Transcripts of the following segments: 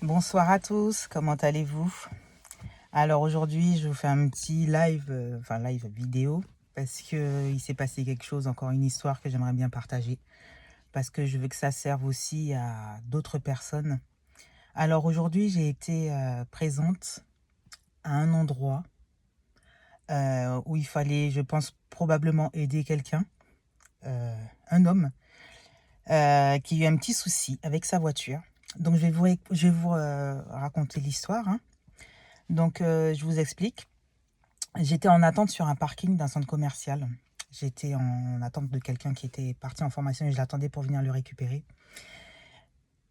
Bonsoir à tous, comment allez-vous? Alors aujourd'hui, je vous fais un petit live, live vidéo, parce que il s'est passé quelque chose, encore une histoire que j'aimerais bien partager, parce que je veux que ça serve aussi à d'autres personnes. Alors aujourd'hui, j'ai été présente à un endroit où il fallait, je pense, probablement aider quelqu'un, un homme, qui a eu un petit souci avec sa voiture. Donc je vais vous raconter l'histoire, hein. Donc je vous explique. J'étais en attente sur un parking d'un centre commercial. J'étais en attente de quelqu'un qui était parti en formation et je l'attendais pour venir le récupérer.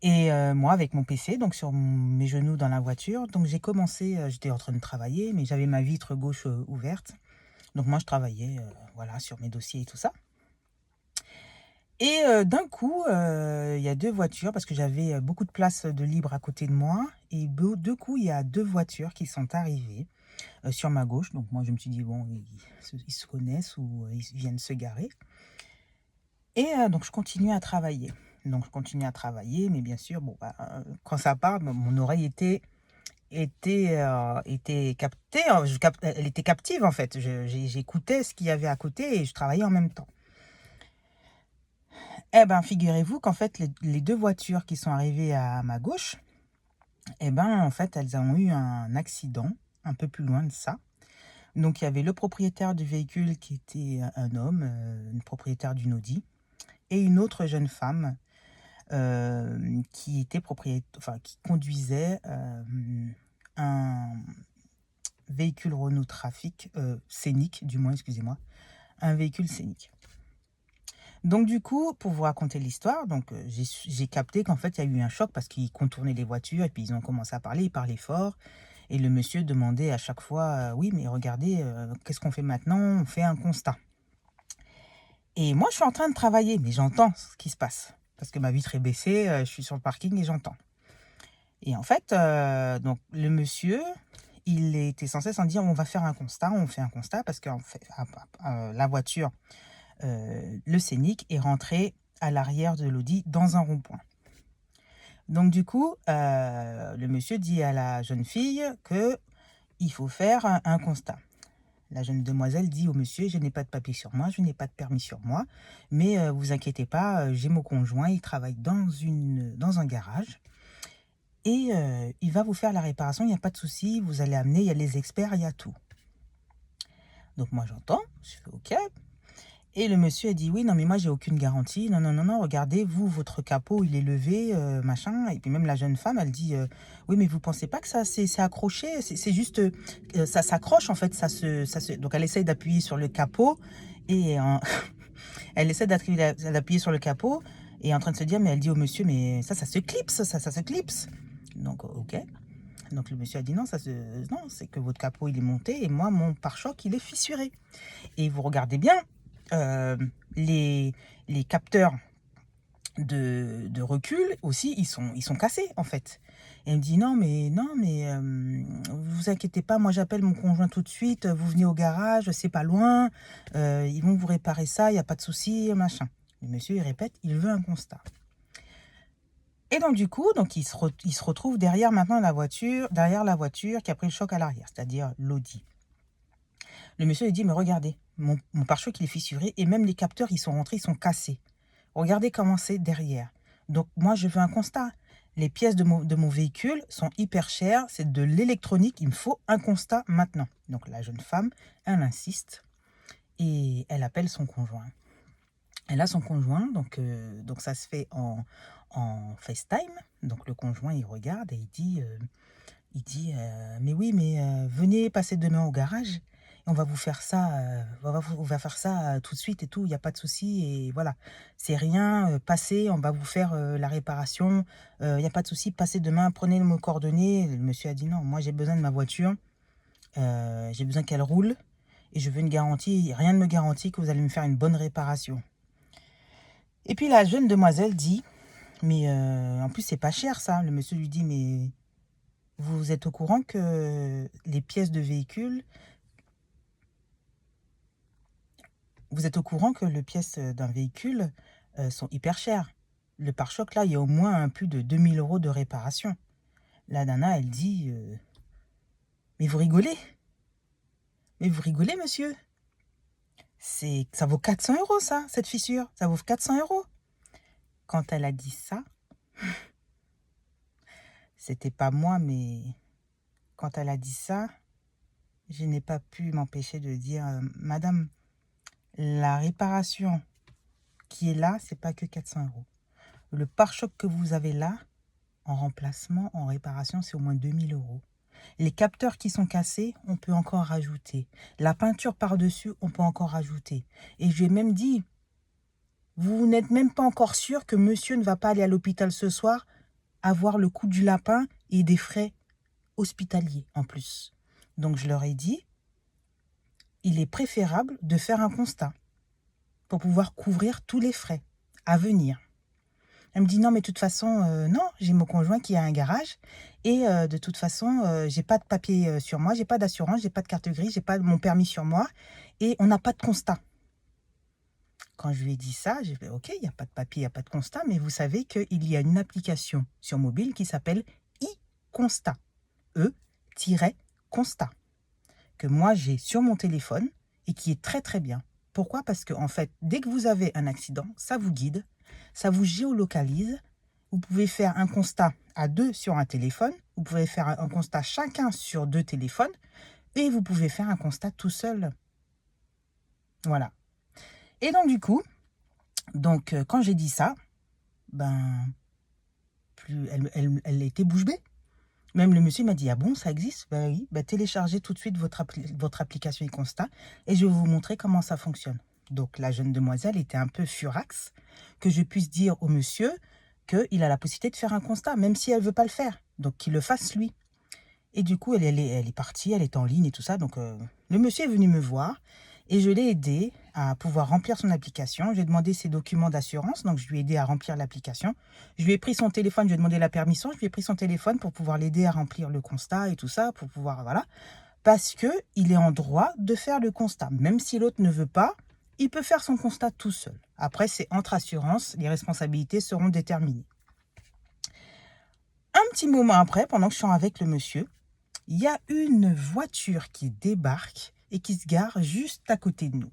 Et moi, avec mon PC, donc sur mes genoux dans la voiture, donc j'ai commencé, j'étais en train de travailler, mais j'avais ma vitre gauche ouverte. Donc moi, je travaillais, voilà, sur mes dossiers et tout ça. Et d'un coup, il y a deux voitures, parce que j'avais beaucoup de place de libre à côté de moi. Et deux coups, il y a deux voitures qui sont arrivées sur ma gauche. Donc moi, je me suis dit, bon, ils se connaissent ou ils viennent se garer. Et donc je continue à travailler. Donc je continue à travailler, mais bien sûr, bon, bah, quand ça part, mon oreille était captée, elle était captive en fait. J'écoutais ce qu'il y avait à côté et je travaillais en même temps. Eh ben, figurez-vous qu'en fait, les deux voitures qui sont arrivées à ma gauche, eh ben, en fait, elles ont eu un accident un peu plus loin de ça. Donc il y avait le propriétaire du véhicule qui était un homme, une propriétaire d'une Audi, et une autre jeune femme qui était qui conduisait un véhicule Renault Trafic, scénique, du moins, excusez-moi, un véhicule scénique. Donc du coup, pour vous raconter l'histoire, donc j'ai capté qu'en fait il y a eu un choc parce qu'ils contournaient les voitures et puis ils ont commencé à parler, ils parlaient fort. Et le monsieur demandait à chaque fois, oui, mais regardez, qu'est-ce qu'on fait maintenant? On fait un constat. Et moi, je suis en train de travailler, mais j'entends ce qui se passe. Parce que ma vitre est baissée, je suis sur le parking et j'entends. Et en fait, donc le monsieur, il était censé s'en dire: «On va faire un constat, on fait un constat», parce qu'en fait, la voiture, le Scénic est rentré à l'arrière de l'Audi dans un rond-point. Donc du coup, le monsieur dit à la jeune fille qu'il faut faire un constat. La jeune demoiselle dit au monsieur: «Je n'ai pas de papier sur moi, je n'ai pas de permis sur moi, mais vous inquiétez pas, j'ai mon conjoint, il travaille dans un garage et il va vous faire la réparation, il n'y a pas de souci, vous allez amener, il y a les experts, il y a tout». Donc moi j'entends, je fais: «OK». Et le monsieur a dit: «Oui, non, mais moi j'ai aucune garantie. Non, non, non, non, regardez, vous, votre capot, il est levé, machin». Et puis même la jeune femme, elle dit: «Oui, mais vous pensez pas que ça c'est accroché? C'est juste, ça s'accroche en fait, ça se». Donc elle essaye d'appuyer sur le capot et elle essaie d'appuyer sur le capot et est en train de se dire, mais elle dit au monsieur: «Mais ça se clipse, ça se clipse». Donc OK. Donc le monsieur a dit: «Non, non, c'est que votre capot, il est monté et moi, mon pare-choc, il est fissuré. Et vous regardez bien, heu, les les capteurs de recul aussi, ils sont cassés, en fait». Et elle me dit: «Non, mais non, mais vous inquiétez pas, moi j'appelle mon conjoint tout de suite, vous venez au garage, c'est pas loin, ils vont vous réparer ça, il y a pas de souci, machin». Le monsieur, il répète, il veut un constat. Et donc du coup, donc il se retrouve derrière la voiture qui a pris le choc à l'arrière, c'est-à-dire l'Audi. Le monsieur, il dit: «Mais regardez, mon pare-choc, il est fissuré et même les capteurs, ils sont rentrés, ils sont cassés. Regardez comment c'est derrière. Donc moi, je veux un constat. Les pièces de mon véhicule sont hyper chères, c'est de l'électronique, il me faut un constat maintenant». Donc la jeune femme, elle insiste et elle appelle son conjoint. Elle a son conjoint, donc ça se fait en FaceTime. Donc le conjoint, il regarde et il dit: «Mais oui, mais venez passer demain au garage et on va vous faire ça, on va faire ça, tout de suite et tout, il y a pas de souci et voilà. C'est rien, passez, on va vous faire, la réparation, il y a pas de souci, passez demain, prenez nos coordonnées». Le monsieur a dit: «Non, moi j'ai besoin de ma voiture, j'ai besoin qu'elle roule et je veux une garantie, rien ne me garantit que vous allez me faire une bonne réparation». Et puis la jeune demoiselle dit: «Mais en plus c'est pas cher ça». Le monsieur lui dit: «Mais vous êtes au courant que les pièces de véhicule vous êtes au courant que les pièces, d'un véhicule, sont hyper chères. Le pare-choc là, il y a au moins plus de 2 000 € de réparation». La nana, elle dit, mais vous rigolez? Mais vous rigolez, monsieur? Ça vaut 400 € ça, cette fissure. Ça vaut 400 €. Quand elle a dit ça, c'était pas moi, mais quand elle a dit ça, je n'ai pas pu m'empêcher de dire, madame, la réparation qui est là, c'est pas que 400 €. Le pare-choc que vous avez là, en remplacement, en réparation, c'est au moins 2000 €. Les capteurs qui sont cassés, on peut encore rajouter. La peinture par-dessus, on peut encore rajouter. Et je lui ai même dit, vous n'êtes même pas encore sûr que monsieur ne va pas aller à l'hôpital ce soir, avoir le coût du lapin et des frais hospitaliers en plus. Donc je leur ai dit, il est préférable de faire un constat pour pouvoir couvrir tous les frais à venir. Elle me dit non, mais de toute façon, non, j'ai mon conjoint qui a un garage et de toute façon, j'ai pas de papier sur moi, j'ai pas d'assurance, j'ai pas de carte grise, j'ai pas mon permis sur moi et on n'a pas de constat. Quand je lui ai dit ça, j'ai fait ok, il n'y a pas de papier, il n'y a pas de constat, mais vous savez qu'il y a une application sur mobile qui s'appelle e-constat, E-constat, que moi j'ai sur mon téléphone et qui est très très bien. Pourquoi? Parce que en fait, dès que vous avez un accident, ça vous guide, ça vous géolocalise. Vous pouvez faire un constat à deux sur un téléphone, vous pouvez faire un constat chacun sur deux téléphones et vous pouvez faire un constat tout seul. Voilà. Et donc du coup, quand j'ai dit ça, elle était bouche bée. Même le monsieur m'a dit, ah bon, ça existe? Ben oui, téléchargez tout de suite votre application e-constat et je vais vous montrer comment ça fonctionne. Donc la jeune demoiselle était un peu furax que je puisse dire au monsieur qu'il a la possibilité de faire un constat, même si elle ne veut pas le faire. Donc qu'il le fasse lui. Et du coup, elle est partie, elle est en ligne et tout ça. Donc le monsieur est venu me voir et je l'ai aidé à pouvoir remplir son application. J'ai demandé ses documents d'assurance, donc je lui ai aidé à remplir l'application. Je lui ai pris son téléphone, je lui ai demandé la permission, je lui ai pris son téléphone pour pouvoir l'aider à remplir le constat et tout ça, pour pouvoir, voilà. Parce qu'il est en droit de faire le constat. Même si l'autre ne veut pas, il peut faire son constat tout seul. Après, c'est entre assurances, les responsabilités seront déterminées. Un petit moment après, pendant que je suis avec le monsieur, il y a une voiture qui débarque et qui se gare juste à côté de nous.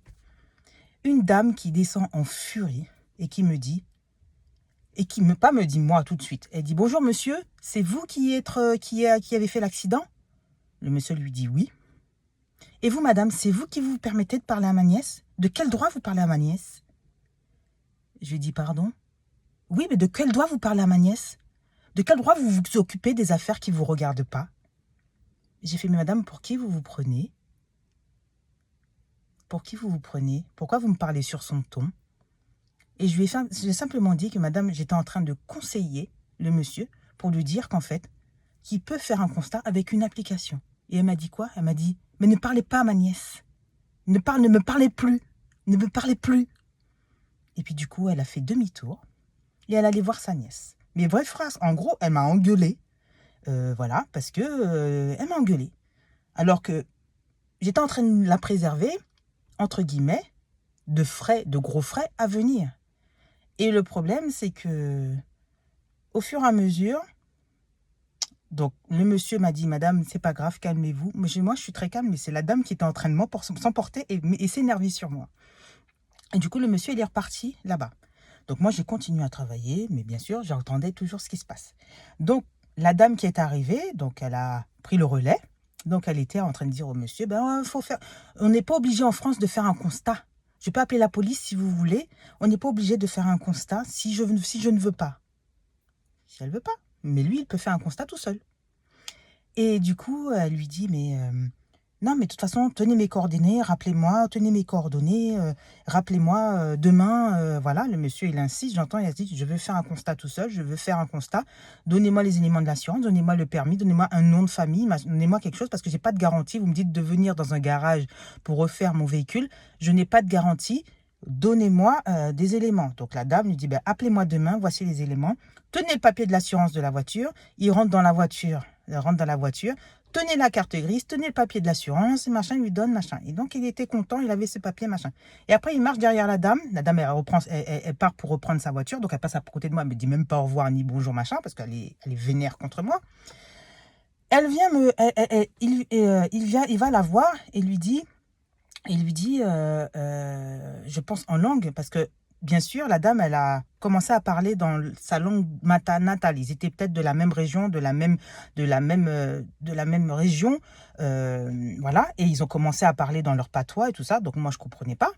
Une dame qui descend en furie et qui me dit, et qui me dit moi tout de suite, elle dit « Bonjour monsieur, c'est vous qui avez fait l'accident ?» Le monsieur lui dit « Oui. » « Et vous madame, c'est vous qui vous permettez de parler à ma nièce? De quel droit vous parlez à ma nièce ?» Je lui dis « Pardon? » « Oui, mais de quel droit vous parlez à ma nièce? De quel droit vous vous occupez des affaires qui ne vous regardent pas? » J'ai fait « Mais madame, pour qui vous vous prenez? Pour qui vous vous prenez? Pourquoi vous me parlez sur son ton ?» Et j'ai simplement dit que madame, j'étais en train de conseiller le monsieur pour lui dire qu'en fait, qu'il peut faire un constat avec une application. Et elle m'a dit quoi? Elle m'a dit, mais ne parlez pas à ma nièce. Ne me parlez plus. Ne me parlez plus. Et puis du coup, elle a fait demi-tour et elle allait voir sa nièce. Mais vraie phrase, en gros, elle m'a engueulée. Voilà, parce que elle m'a engueulée. Alors que j'étais en train de la préserver, entre guillemets, de gros frais à venir. Et le problème, c'est que au fur et à mesure, donc le monsieur m'a dit, madame, c'est pas grave, calmez-vous. Mais moi, je suis très calme, mais c'est la dame qui était en train de s'emporter et s'énerver sur moi. Et du coup, le monsieur, il est reparti là-bas. Donc moi, j'ai continué à travailler, mais bien sûr, j'entendais toujours ce qui se passe. Donc, la dame qui est arrivée, donc elle a pris le relais. Donc, elle était en train de dire au monsieur, on n'est pas obligé en France de faire un constat. Je peux appeler la police si vous voulez. On n'est pas obligé de faire un constat si je ne veux pas. Si elle ne veut pas. Mais lui, il peut faire un constat tout seul. Et du coup, elle lui dit, mais non, mais de toute façon, tenez mes coordonnées, rappelez-moi, tenez mes coordonnées, rappelez-moi demain. Voilà, le monsieur, il insiste, j'entends, il a dit, je veux faire un constat tout seul, je veux faire un constat. Donnez-moi les éléments de l'assurance, donnez-moi le permis, donnez-moi un nom de famille, donnez-moi quelque chose parce que je n'ai pas de garantie. Vous me dites de venir dans un garage pour refaire mon véhicule. Je n'ai pas de garantie. Donnez-moi des éléments. Donc la dame lui dit, appelez-moi demain, voici les éléments. Tenez le papier de l'assurance de la voiture. Il rentre dans la voiture. Tenez la carte grise, tenez le papier de l'assurance, machin, il lui donne, machin. Et donc, il était content, il avait ce papier, machin. Et après, il marche derrière la dame. La dame, elle part pour reprendre sa voiture. Donc, elle passe à côté de moi, elle me dit même pas au revoir ni bonjour, machin, parce qu'elle est vénère contre moi. Elle vient me... il va la voir et lui dit... je pense en langue, parce que, bien sûr, la dame, elle a commencé à parler dans sa langue natale. Ils étaient peut-être de la même région, de la même région, voilà. Et ils ont commencé à parler dans leur patois et tout ça. Donc, moi, je comprenais pas.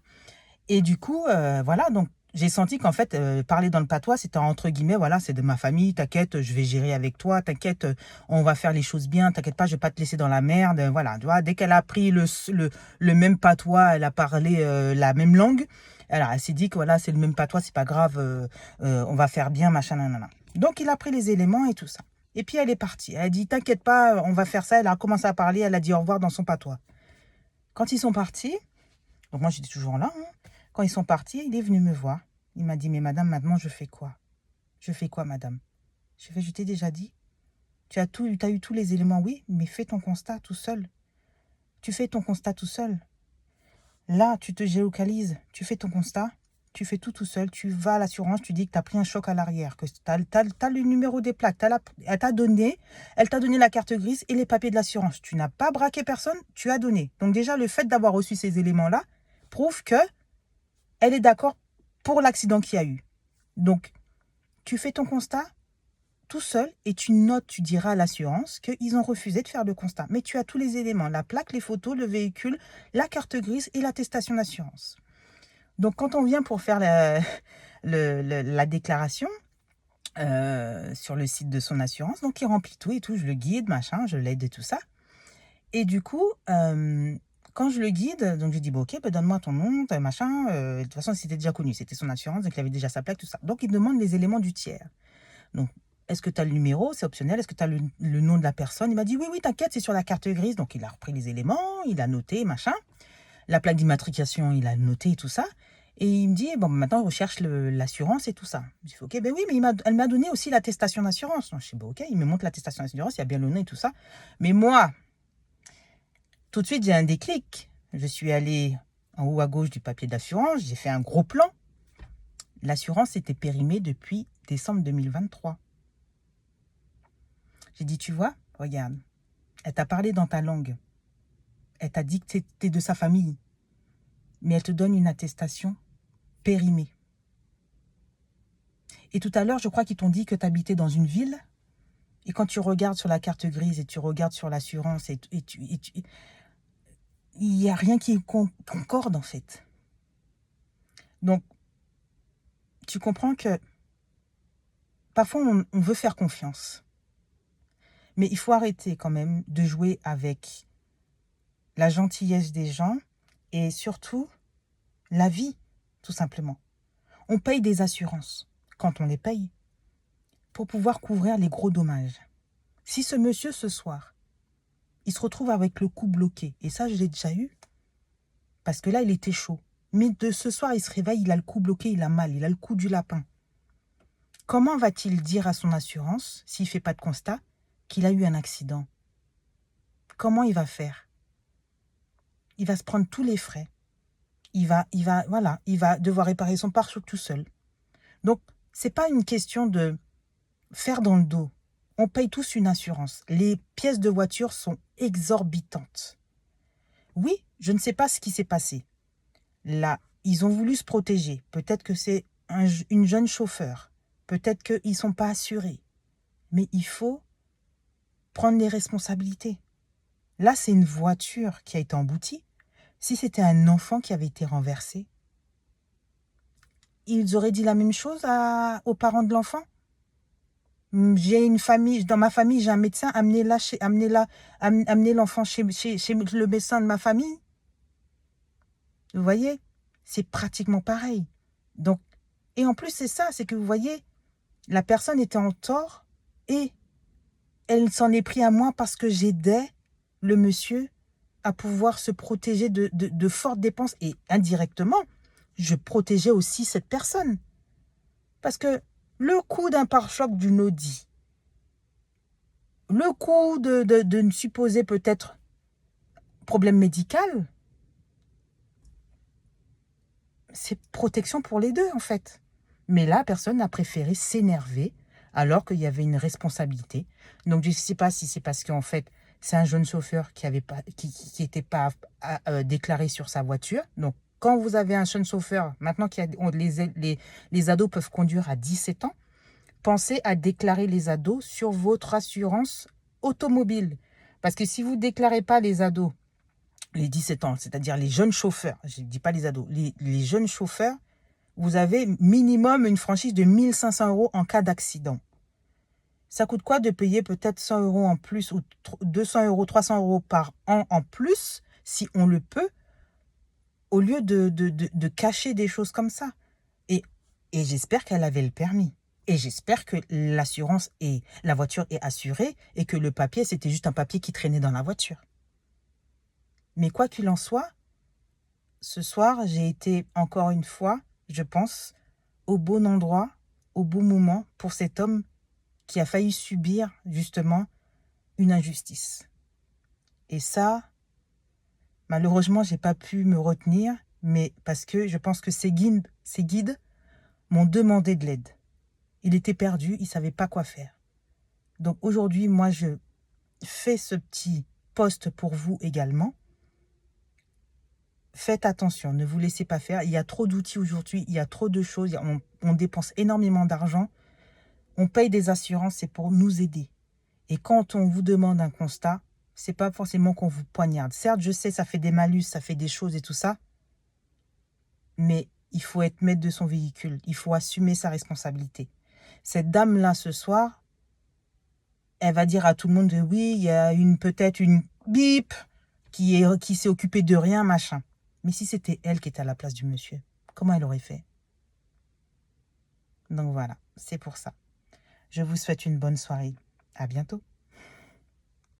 Et du coup, voilà, donc j'ai senti qu'en fait, parler dans le patois, c'était entre guillemets, voilà, c'est de ma famille, t'inquiète, je vais gérer avec toi, t'inquiète, on va faire les choses bien, t'inquiète pas, je vais pas te laisser dans la merde, voilà, tu vois, dès qu'elle a pris le même patois, elle a parlé la même langue, alors elle s'est dit que voilà, c'est le même patois, c'est pas grave, on va faire bien, machin, nanana. Donc il a pris les éléments et tout ça. Et puis elle est partie, elle a dit, t'inquiète pas, on va faire ça, elle a commencé à parler, elle a dit au revoir dans son patois. Quand ils sont partis, donc moi, j'étais toujours là, hein. Quand ils sont partis, il est venu me voir. Il m'a dit, mais madame, maintenant, je fais quoi? Je fais quoi, madame? Je t'ai déjà dit. Tu as eu tous les éléments, oui, mais fais ton constat tout seul. Tu fais ton constat tout seul. Là, tu te géolocalises, tu fais ton constat, tu fais tout seul, tu vas à l'assurance, tu dis que tu as pris un choc à l'arrière, que tu as le numéro des plaques, elle t'a donné la carte grise et les papiers de l'assurance. Tu n'as pas braqué personne, tu as donné. Donc déjà, le fait d'avoir reçu ces éléments-là prouve que elle est d'accord pour l'accident qu'il y a eu. Donc, tu fais ton constat tout seul et tu notes, tu diras à l'assurance qu'ils ont refusé de faire le constat. Mais tu as tous les éléments, la plaque, les photos, le véhicule, la carte grise et l'attestation d'assurance. Donc, quand on vient pour faire la déclaration sur le site de son assurance, donc il remplit tout et tout, je le guide, machin, je l'aide et tout ça. Et du coup, quand je le guide, donc je dis, bon, ok, bah, donne-moi ton nom, ton machin. De toute façon, c'était déjà connu, c'était son assurance, donc il avait déjà sa plaque, tout ça. Donc, il demande les éléments du tiers. Donc, est-ce que tu as le numéro? C'est optionnel. Est-ce que tu as le nom de la personne? Il m'a dit, oui, oui, t'inquiète, c'est sur la carte grise. Donc, il a repris les éléments, il a noté, machin. La plaque d'immatriculation, il a noté tout ça. Et il me dit, bon, maintenant, on recherche l'assurance et tout ça. Je fais, ok, ben oui, mais elle m'a donné aussi l'attestation d'assurance. Donc, je dis, bon, ok, il me montre l'attestation d'assurance, il y a bien le nom et tout ça. Mais moi, tout de suite, j'ai un déclic. Je suis allée en haut à gauche du papier d'assurance, j'ai fait un gros plan. L'assurance était périmée depuis décembre 2023. J'ai dit, tu vois, regarde, elle t'a parlé dans ta langue. Elle t'a dit que t'es de sa famille. Mais elle te donne une attestation périmée. Et tout à l'heure, je crois qu'ils t'ont dit que tu habitais dans une ville. Et quand tu regardes sur la carte grise et tu regardes sur l'assurance, il n'y a rien qui concorde en fait. Donc, tu comprends que parfois, on veut faire confiance. Mais il faut arrêter quand même de jouer avec la gentillesse des gens et surtout la vie, tout simplement. On paye des assurances quand on les paye pour pouvoir couvrir les gros dommages. Si ce monsieur, ce soir, il se retrouve avec le cou bloqué, et ça, je l'ai déjà eu, parce que là, il était chaud. Mais de ce soir, il se réveille, il a le cou bloqué, il a mal, il a le cou du lapin. Comment va-t-il dire à son assurance, s'il ne fait pas de constat, qu'il a eu un accident? Comment il va faire? Il va se prendre tous les frais. Il va devoir réparer son pare-choc tout seul. Donc, ce n'est pas une question de faire dans le dos. On paye tous une assurance. Les pièces de voiture sont exorbitantes. Oui, je ne sais pas ce qui s'est passé. Là, ils ont voulu se protéger. Peut-être que c'est une jeune chauffeur. Peut-être qu'ils ne sont pas assurés. Mais il faut prendre les responsabilités. Là, c'est une voiture qui a été emboutie. Si c'était un enfant qui avait été renversé, ils auraient dit la même chose aux parents de l'enfant. J'ai une famille, dans ma famille, j'ai un médecin, amenez l'enfant chez le médecin de ma famille. Vous voyez, c'est pratiquement pareil. Donc, et en plus, c'est ça, c'est que vous voyez, la personne était en tort et elle s'en est pris à moi parce que j'aidais le monsieur à pouvoir se protéger de fortes dépenses. Et indirectement, je protégeais aussi cette personne. Parce que le coût d'un pare-choc d'une Audi, le coût de supposer peut-être problème médical, c'est protection pour les deux en fait. Mais là, personne a préféré s'énerver, alors qu'il y avait une responsabilité. Donc, je ne sais pas si c'est parce qu'en fait, c'est un jeune chauffeur qui n'était pas déclaré sur sa voiture. Donc, quand vous avez un jeune chauffeur, maintenant que les ados peuvent conduire à 17 ans, pensez à déclarer les ados sur votre assurance automobile. Parce que si vous ne déclarez pas les ados, les 17 ans, c'est-à-dire les jeunes chauffeurs, je ne dis pas les ados, les jeunes chauffeurs, vous avez minimum une franchise de 1 500 € en cas d'accident. Ça coûte quoi de payer peut-être 100 € en plus ou 200 €, 300 € par an en plus, si on le peut, au lieu de cacher des choses comme ça. Et j'espère qu'elle avait le permis. Et j'espère que l'assurance et la voiture est assurée et que le papier, c'était juste un papier qui traînait dans la voiture. Mais quoi qu'il en soit, ce soir, j'ai été encore une fois, je pense, au bon endroit, au bon moment pour cet homme qui a failli subir justement une injustice. Et ça, malheureusement, j'ai pas pu me retenir, mais parce que je pense que ces guides m'ont demandé de l'aide. Il était perdu, il savait pas quoi faire. Donc aujourd'hui, moi, je fais ce petit post pour vous également. Faites attention, ne vous laissez pas faire. Il y a trop d'outils aujourd'hui, il y a trop de choses. On dépense énormément d'argent. On paye des assurances, c'est pour nous aider. Et quand on vous demande un constat, c'est pas forcément qu'on vous poignarde. Certes, je sais, ça fait des malus, ça fait des choses et tout ça. Mais il faut être maître de son véhicule. Il faut assumer sa responsabilité. Cette dame-là, ce soir, elle va dire à tout le monde, oui, il y a peut-être une bip qui s'est occupée de rien, machin. Mais si c'était elle qui était à la place du monsieur, comment elle aurait fait? Donc voilà, c'est pour ça. Je vous souhaite une bonne soirée. À bientôt.